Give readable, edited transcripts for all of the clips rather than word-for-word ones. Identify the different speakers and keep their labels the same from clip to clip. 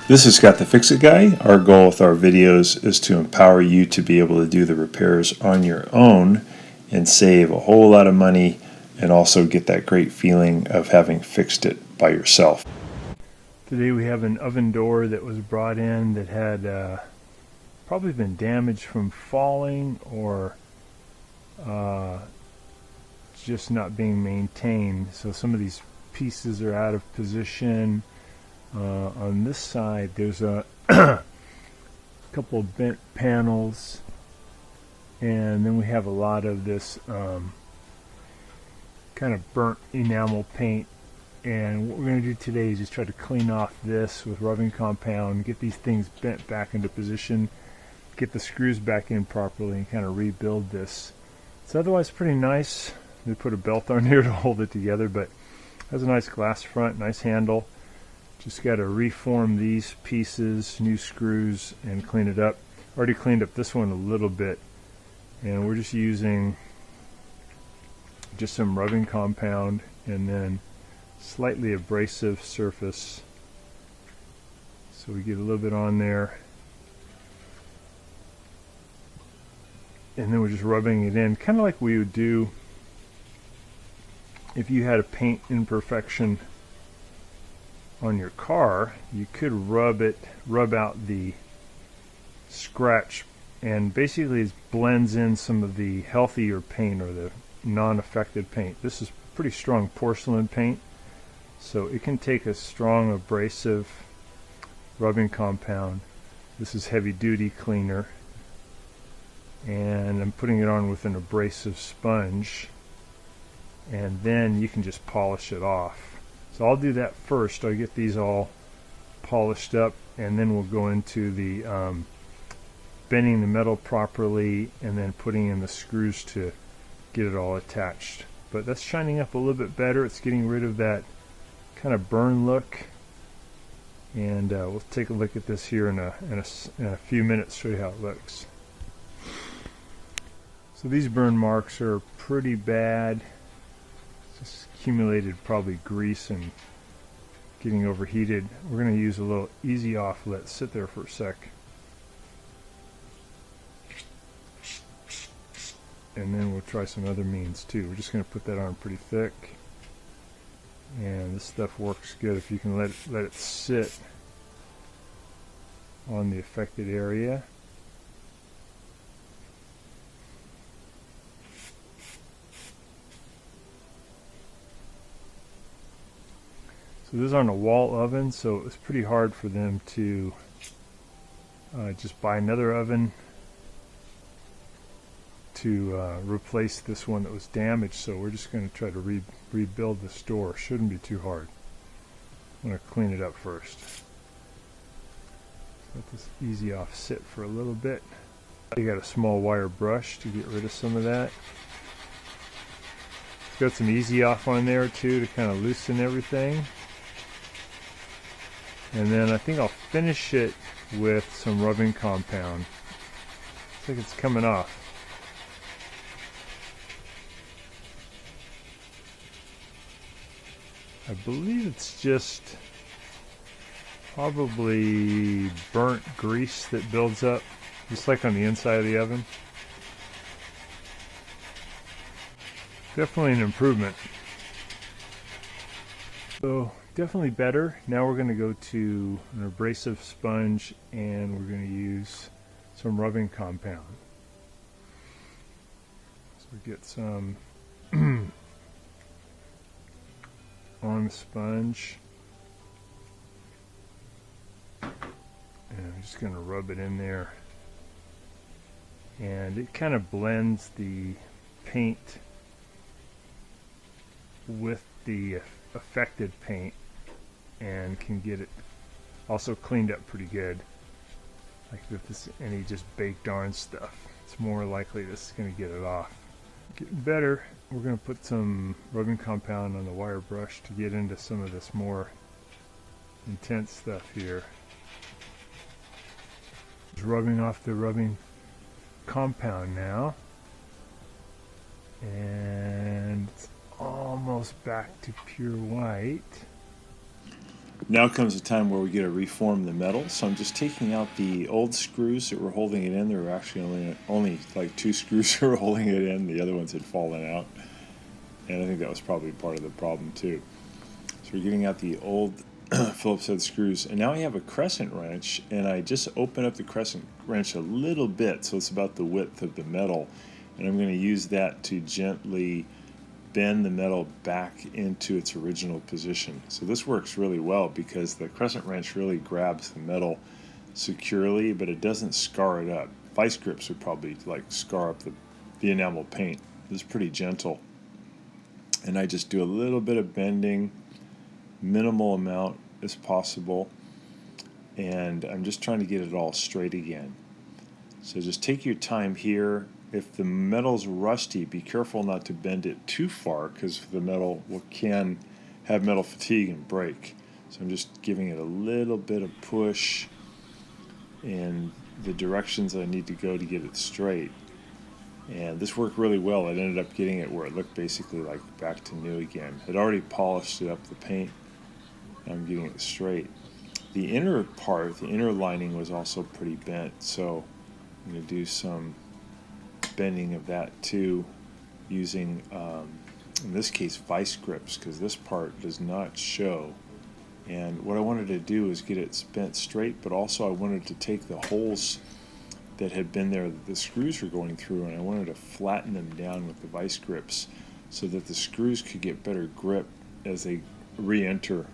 Speaker 1: This is Scott the Fix-It Guy. Our goal with our videos is to empower you to be able to do the repairs on your own and save a whole lot of money and also get that great feeling of having fixed it by yourself.
Speaker 2: Today we have an oven door that was brought in that had probably been damaged from falling or just not being maintained. So some of these pieces are out of position. On this side there's a couple of bent panels, and then we have a lot of this kind of burnt enamel paint. And what we're going to do today is just try to clean off this with rubbing compound, get these things bent back into position, get the screws back in properly, and kind of rebuild this. It's otherwise pretty nice. We put a belt on here to hold it together, but it has a nice glass front, nice handle. Just got to reform these pieces, new screws, and clean it up. Already cleaned up this one a little bit, and we're just using just some rubbing compound and then slightly abrasive surface. So we get a little bit on there, and then we're just rubbing it in, kind of like we would do if you had a paint imperfection on your car. You could rub out the scratch, and basically it blends in some of the healthier paint or the non-affected paint. This is pretty strong porcelain paint, so it can take a strong abrasive rubbing compound. This is heavy duty cleaner, and I'm putting it on with an abrasive sponge, and then you can just polish it off. So I'll do that first. I'll get these all polished up, and then we'll go into the bending the metal properly and then putting in the screws to get it all attached. But that's shining up a little bit better. It's getting rid of that kind of burn look, and we'll take a look at this here in a few minutes, show you how it looks. So these burn marks are pretty bad. Just accumulated probably grease and getting overheated. We're going to use a little easy off. Let it sit there for a sec, and then we'll try some other means too. We're just going to put that on pretty thick, and this stuff works good if you can let it sit on the affected area. So this is on a wall oven, so it was pretty hard for them to just buy another oven to replace this one that was damaged. So we're just going to try to rebuild this door. Shouldn't be too hard. I'm going to clean it up first. Let this easy off sit for a little bit. You got a small wire brush to get rid of some of that. It's got some easy off on there too to kind of loosen everything. And then I think I'll finish it with some rubbing compound. Looks like it's coming off. I believe it's just probably burnt grease that builds up, just like on the inside of the oven. Definitely an improvement. So definitely better. Now we're going to go to an abrasive sponge, and we're going to use some rubbing compound. So we get some on the sponge, and I'm just going to rub it in there, and it kind of blends the paint with the affected paint and can get it also cleaned up pretty good. Like if this is any just baked on stuff, it's more likely this is going to get it off. Getting better. We're going to put some rubbing compound on the wire brush to get into some of this more intense stuff here. Just rubbing off the rubbing compound now, and it's almost back to pure white.
Speaker 1: Now comes the time where we get to reform the metal. So I'm just taking out the old screws that were holding it in. There were actually only like 2 screws that were holding it in. The other ones had fallen out. And I think that was probably part of the problem too. So we're getting out the old Phillips head screws. And now I have a crescent wrench, and I just open up the crescent wrench a little bit so it's about the width of the metal. And I'm going to use that to gently bend the metal back into its original position. So this works really well because the crescent wrench really grabs the metal securely, but it doesn't scar it up. Vice grips would probably like scar up the enamel paint. It's pretty gentle. And I just do a little bit of bending, minimal amount as possible, and I'm just trying to get it all straight again. So just take your time here. If the metal's rusty, be careful not to bend it too far because the metal can have metal fatigue and break. So I'm just giving it a little bit of push in the directions I need to go to get it straight. And this worked really well. It ended up getting it where it looked basically like back to new again. I'd already polished it up, the paint. I'm getting it straight. The inner part, the inner lining, was also pretty bent, so I'm going to do some bending of that too, using in this case vice grips, because this part does not show. And what I wanted to do is get it bent straight, but also I wanted to take the holes that had been there that the screws were going through, and I wanted to flatten them down with the vice grips so that the screws could get better grip as they re-enter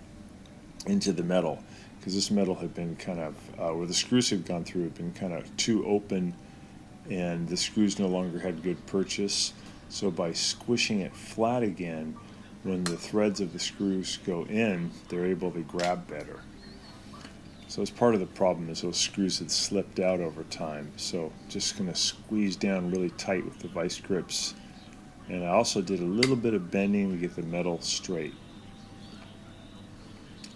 Speaker 1: into the metal, because this metal had been kind of where the screws had gone through had been kind of too open, and the screws no longer had good purchase. So by squishing it flat again, when the threads of the screws go in, they're able to grab better. So as part of the problem is those screws had slipped out over time. So just going to squeeze down really tight with the vice grips. And I also did a little bit of bending to get the metal straight.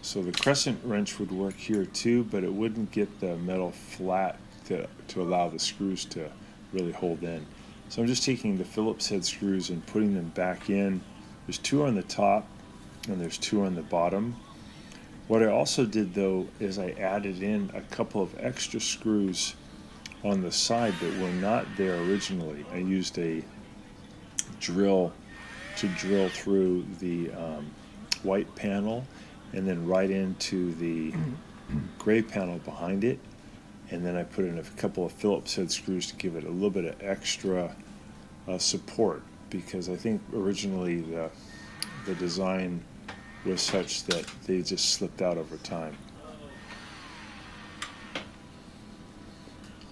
Speaker 1: So the crescent wrench would work here too, but it wouldn't get the metal flat to allow the screws to really hold in. So I'm just taking the Phillips head screws and putting them back in. There's 2 on the top and there's 2 on the bottom. What I also did though is I added in a couple of extra screws on the side that were not there originally. I used a drill to drill through the white panel and then right into the gray panel behind it. And then I put in a couple of Phillips head screws to give it a little bit of extra support, because I think originally the design was such that they just slipped out over time.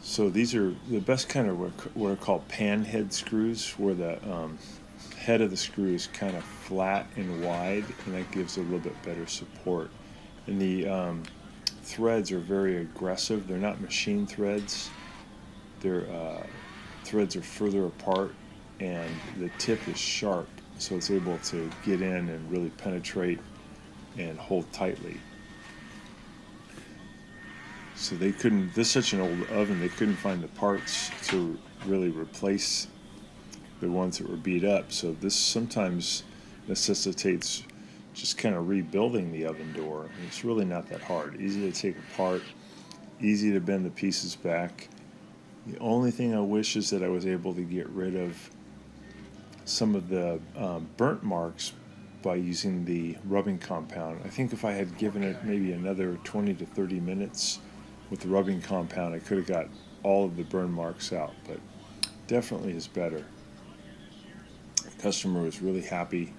Speaker 1: So these are the best kind of what are called pan head screws, where the head of the screw is kind of flat and wide, and that gives a little bit better support. And the threads are very aggressive. They're not machine threads. Their threads are further apart, and the tip is sharp, so it's able to get in and really penetrate and hold tightly. So they couldn't, this is such an old oven, they couldn't find the parts to really replace the ones that were beat up. So this sometimes necessitates just kind of rebuilding the oven door. And it's really not that hard. Easy to take apart, easy to bend the pieces back. The only thing I wish is that I was able to get rid of some of the burnt marks by using the rubbing compound. I think if I had given it maybe another 20 to 30 minutes with the rubbing compound, I could have got all of the burn marks out, but definitely is better. The customer was really happy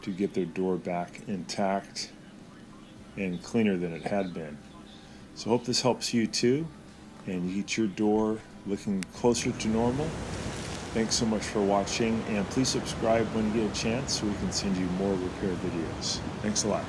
Speaker 1: to get their door back intact and cleaner than it had been. So I hope this helps you too, and you get your door looking closer to normal. Thanks so much for watching, and please subscribe when you get a chance so we can send you more repair videos. Thanks a lot.